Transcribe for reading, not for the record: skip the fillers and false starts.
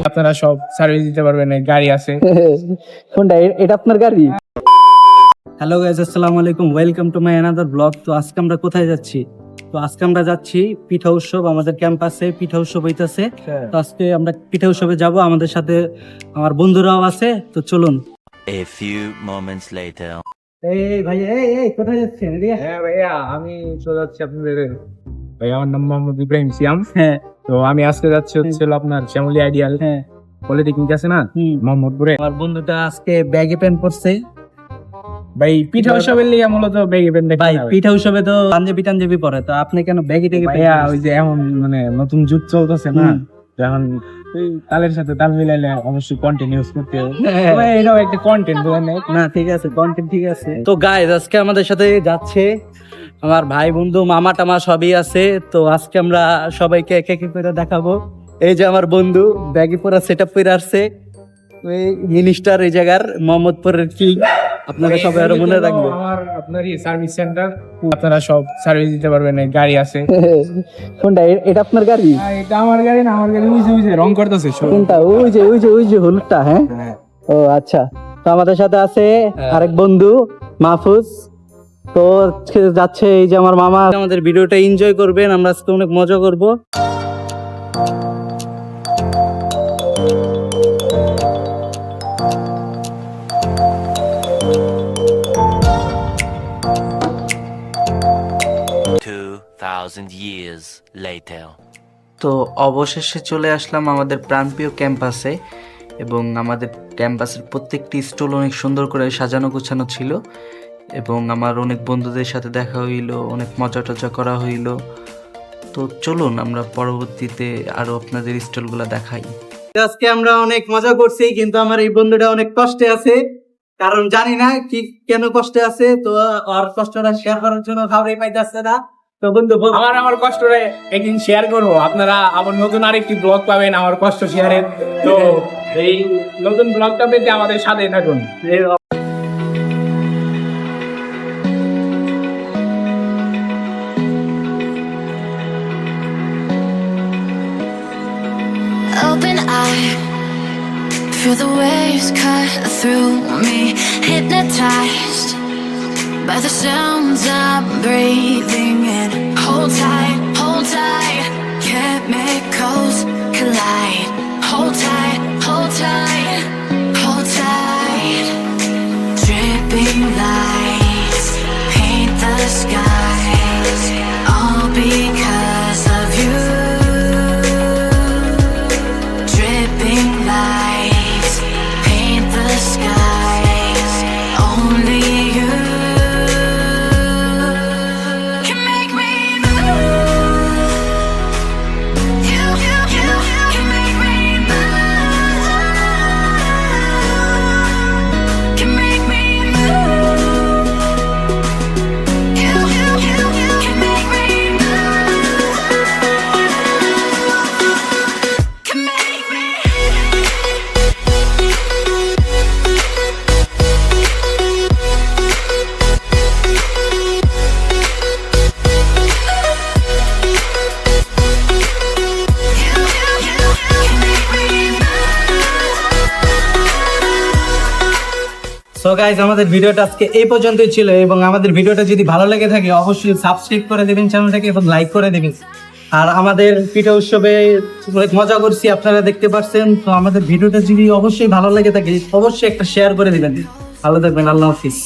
আপনারা সব সার্ভিস দিতে পারবেন, গাড়ি আছে। কোনটা এটা আপনার গাড়ি? হ্যালো গাইস, আসসালামু আলাইকুম, welcome to my another blog. তো আজকে আমরা কোথায় যাচ্ছি? তো আজকে আমরা যাচ্ছি পিঠা উৎসব, আমাদের ক্যাম্পাসে পিঠা উৎসব হইতাছে। তো আজকে আমরা পিঠা উৎসবে যাব, আমাদের সাথে আমার বন্ধুরাও আছে। তো চলুন। A few moments later. এই ভাই, এই কোথায় যাচ্ছেন? হ্যাঁ ভাইয়া, আমি চলে যাচ্ছি আপনাদের। ভাই আমার নাম মোহাম্মদ ইব্রাহিম সিয়াম। হ্যাঁ, তো আমি আজকে যাচ্ছি হচ্ছে আপনার শ্যামলী আইডিয়াল হ্যাঁ, পলিটেকনিক আছে না মোহাম্মদপুরে। আমার বন্ধুটা আজকে ব্যাগে প্যান্ট পরছে। ভাই পিঠা উৎসবের লিগে মূলত ব্যাগি প্যান্ট ভাই পিঠা উৎসবে তো পাঞ্জাবি পরে, তো আপনি কেন ব্যাগি টেগে? ভাইয়া ওই যে এখন মানে নতুন যুগ চলতেছে না, যখন ওই তালের সাথে তাল মিলাইলে অবশ্যই কন্টিনিউস করতে হবে। ভাই এটাও একটা কন্টেন্ট, বুঝলেন না? ঠিক আছে, কন্টেন্ট ঠিক আছে। তো গাইস, আজকে আমাদের সাথে যাচ্ছে আমার ভাই বন্ধু মামা টামা সবই আছে। তো আজকে আমরা সবাইকে এক এক করে দেখাবো। এই যে আমার বন্ধু ব্যাগি পরা সেটআপ করে আসছে, ওই মিনিস্টার এই জায়গার মোহাম্মদপুরের কি, আপনারা সবাই আরো মনে রাখবেন। আমার আপনার সার্ভিস সেন্টার, আপনারা সব সার্ভিস দিতে পারবেন, গাড়ি আছে। কোনটা এটা আপনার গাড়ি? এটা আমার গাড়ি না, আমার গাড়ি ওই যে রং করতেছে। কোনটা? ওই যে হলুদটা। হ্যাঁ, ও আচ্ছা। তো আমাদের সাথে আছে আরেক বন্ধু মাহফুজ। তো যাচ্ছে এই যে আমার মামা। আমাদের ভিডিওটা এনজয় করবেন, আমরা আজকে অনেক মজা করব। Years later. তো অবশেষে চলে আসলাম আমাদের প্রাণপ্রিয় ক্যাম্পাসে, এবং আমাদের ক্যাম্পাসের প্রত্যেকটি স্টল অনেক সুন্দর করে সাজানো গোছানো ছিল, এবং আমার অনেক বন্ধুদের সাথে দেখা হইলো, অনেক মজা টজা করা হইলো। তো চলুন আমরা পরবর্তীতে আরো আপনাদের স্টলগুলো দেখাই। আজকে আমরা অনেক মজা করছি, কিন্তু আমার এই বন্ধুটা অনেক কষ্টে আছে, কারণ জানি না কি কেন কষ্টে আছে। তো আর কষ্টটা শেয়ার করার জন্য খাবারই পাইতেছে না। তো বন্ধু আমার কষ্টটা একদিন শেয়ার করবো, আপনারা আবার নতুন আরেকটি ব্লগ পাবেন আমার কষ্ট শেয়ারের। তো এই নতুন ব্লগটা পেতে আমাদের সাথে থাকুন। Open eye, feel the waves cut through me, hypnotized by the sounds I'm breathing in. Hold tight, chemicals collide. Hold tight, hold tight, hold tight. Dripping lights paint the skies, all because of you. Dripping lights paint the skies, only you can make me move. You can make me move. Can make me move. You can make me move. Can make me. So guys, আমাদের ভিডিওটা আজকে এই পর্যন্তই ছিল, এবং আমাদের ভিডিওটা যদি ভালো লেগে থাকে অবশ্যই সাবস্ক্রাইব করে দেবেন চ্যানেলটাকে, এবং লাইক করে দেবেন। আর আমাদের পিঠা উৎসবে অনেক মজা করছি, আপনারা দেখতে পাচ্ছেন। তো আমাদের ভিডিওটা যদি অবশ্যই ভালো লেগে থাকে অবশ্যই একটা শেয়ার করে দিবেন। ভালো থাকবেন, আল্লাহ হাফিজ।